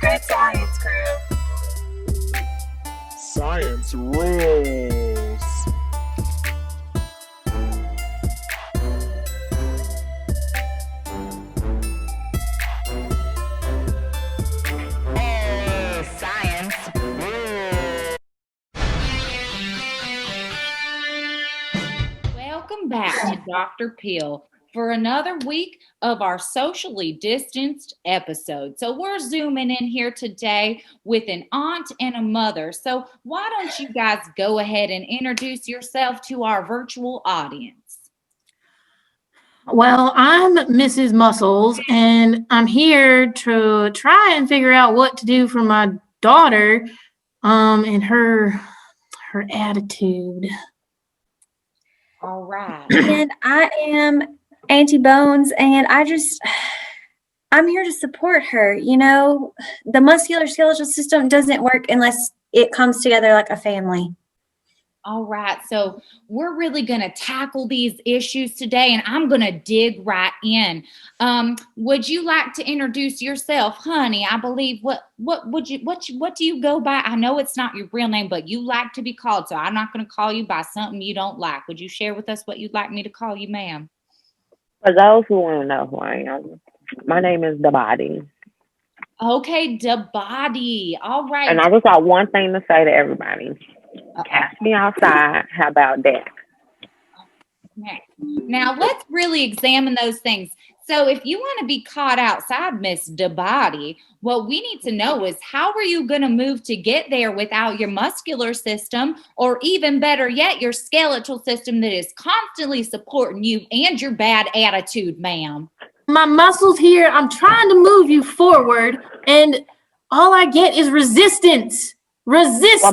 Good science crew. Science rules. Science rules. Welcome back to Dr. Peel for another week of our socially distanced episode. So we're zooming in here today with an aunt and a mother. So why don't you guys go ahead and introduce yourself to our virtual audience? Well, I'm Mrs. Muscles, and I'm here to try and figure out what to do for my daughter, and her attitude. All right. And I am Auntie Bones, and I'm here to support her. You know, the muscular skeletal system doesn't work unless it comes together like a family. All right, so we're really going to tackle these issues today, and I'm going to dig right in. Would you like to introduce yourself, honey? I believe what do you go by? I know it's not your real name, but you like to be called, so I'm not going to call you by something you don't like. Would you share with us what you'd like me to call you, ma'am? For those who want to know who I am, my name is The Body. Okay, the body. All right. And I just got one thing to say to everybody. Catch me outside. How about that? Now let's really examine those things. So if you want to be caught outside, Miss DeBody, what we need to know is how are you going to move to get there without your muscular system, or even better yet, your skeletal system that is constantly supporting you and your bad attitude, ma'am? My muscles here, I'm trying to move you forward, and all I get is resistance. Well,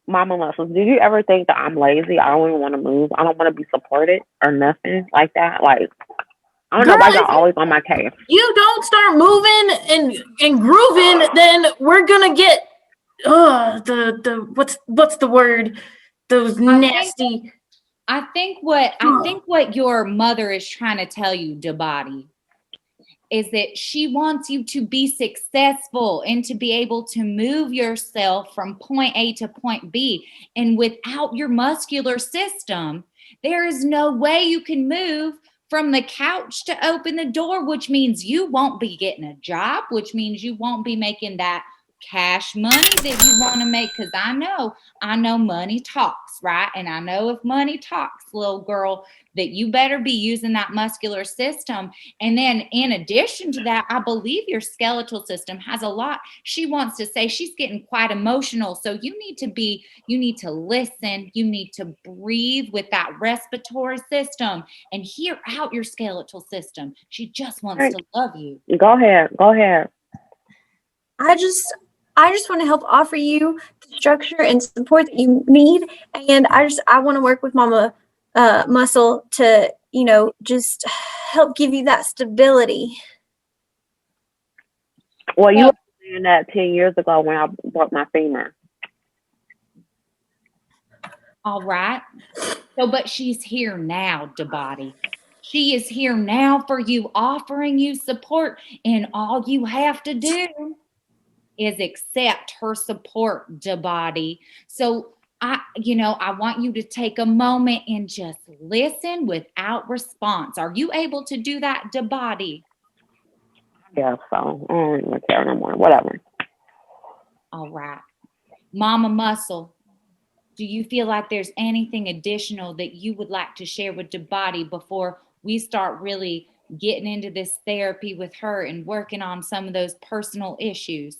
Mama Muscles, did you ever think that I'm lazy? I don't even want to move. I don't want to be supported or nothing like that. Like, I don't know why y'all always on my case. You don't start moving and grooving, then we're gonna get what's the word? Those nasty. I think what your mother is trying to tell you, DeBody, is that she wants you to be successful and to be able to move yourself from point A to point B. And without your muscular system, there is no way you can move from the couch to open the door, which means you won't be getting a job, which means you won't be making that cash money that you want to make. Because I know money talks, right? And I know if money talks, little girl, that you better be using that muscular system. And then in addition to that, I believe your skeletal system has a lot. She wants to say she's getting quite emotional. So you need to listen. You need to breathe with that respiratory system and hear out your skeletal system. She just wants to love you. Go ahead. I just want to help offer you the structure and support that you need, and I want to work with Mama Muscle to, just help give you that stability. Well, you were saying that 10 years ago when I broke my femur. All right. So, but she's here now, DeBody. She is here now for you, offering you support, and all you have to do is accept her support, DeBody. So I want you to take a moment and just listen without response. Are you able to do that, DeBody? Yeah, so I don't even care no more. Whatever. All right. Mama Muscle, do you feel like there's anything additional that you would like to share with DeBody before we start really getting into this therapy with her and working on some of those personal issues?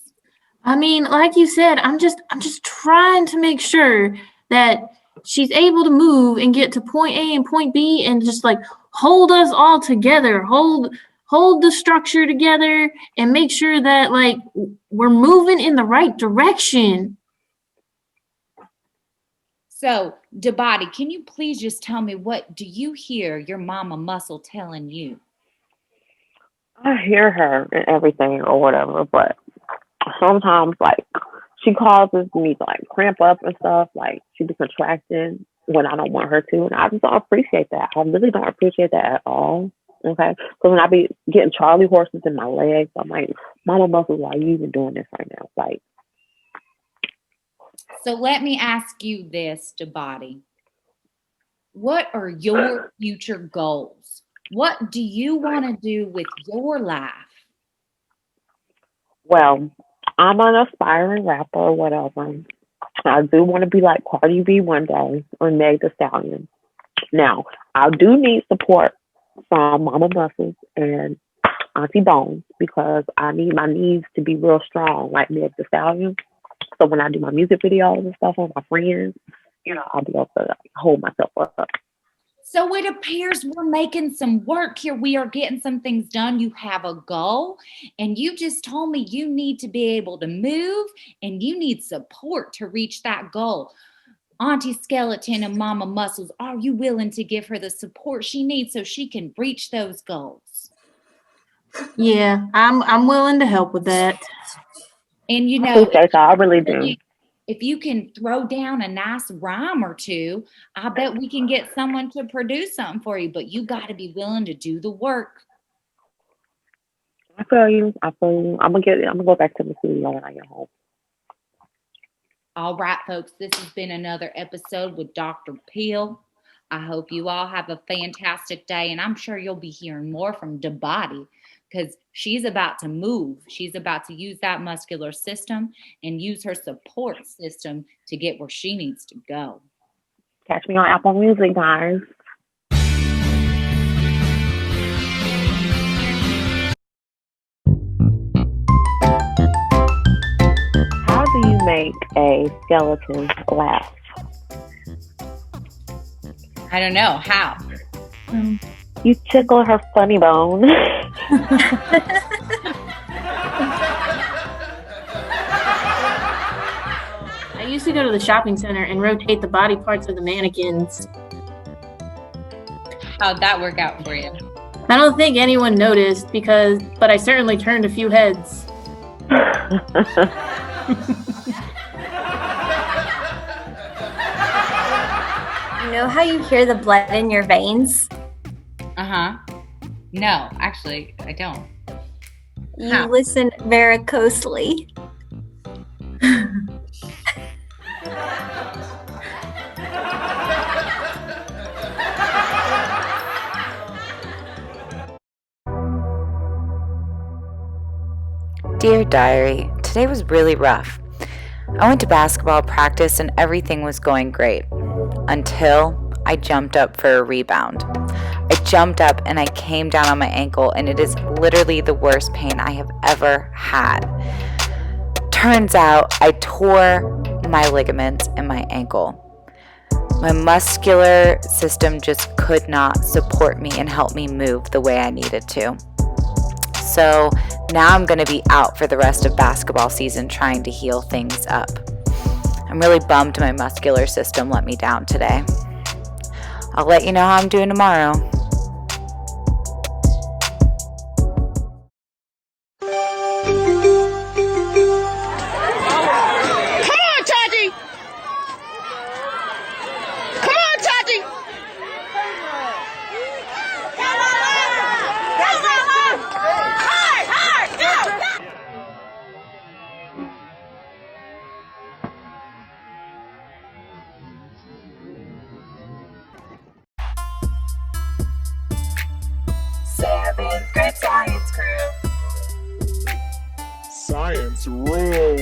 I mean, like you said, I'm just trying to make sure that she's able to move and get to point A and point B and just like hold us all together, hold the structure together and make sure that like we're moving in the right direction. So, DeBody, can you please just tell me, what do you hear your Mama Muscle telling you? I hear her and everything or whatever, but sometimes like she causes me to like cramp up and stuff, like she be contracting when I don't want her to, and I just don't appreciate that. I really don't appreciate that at all. Okay, so when I be getting Charlie horses in my legs, I'm like, Mama Muscles, why are you even doing this right now? Like, So let me ask you this, Dabadi. What are your future goals? What do you want to do with your life? well, I'm an aspiring rapper or whatever. I do want to be like Cardi B one day or Meg the Stallion. Now, I do need support from Mama Muscles and Auntie Bones because I need my knees to be real strong, like Meg the Stallion. So when I do my music videos and stuff with my friends, I'll be able to hold myself up. So it appears we're making some work here. We are getting some things done. You have a goal, and you just told me you need to be able to move and you need support to reach that goal. Auntie Skeleton and Mama Muscles, are you willing to give her the support she needs so she can reach those goals? Yeah, I'm willing to help with that. And I appreciate that. I really do. if you can throw down a nice rhyme or two, I bet we can get someone to produce something for you. But you got to be willing to do the work. I feel you. I'm gonna go back to the studio when I get home. All right, folks, this has been another episode with Dr. Peel. I hope you all have a fantastic day, and I'm sure you'll be hearing more from Dabadi because she's about to move. She's about to use that muscular system and use her support system to get where she needs to go. Catch me on Apple Music, guys. How do you make a skeleton laugh? I don't know. How? You tickle her funny bone. I used to go to the shopping center and rotate the body parts of the mannequins. How'd that work out for you? I don't think anyone noticed but I certainly turned a few heads. You know how you hear the blood in your veins? Uh-huh. No, actually, I don't. You How? listen varicosely. Dear Diary, today was really rough. I went to basketball practice and everything was going great until I jumped up for a rebound. I jumped up and I came down on my ankle, and it is literally the worst pain I have ever had. Turns out I tore my ligaments in my ankle. My muscular system just could not support me and help me move the way I needed to. So now I'm going to be out for the rest of basketball season trying to heal things up. I'm really bummed my muscular system let me down today. I'll let you know how I'm doing tomorrow. Science rules.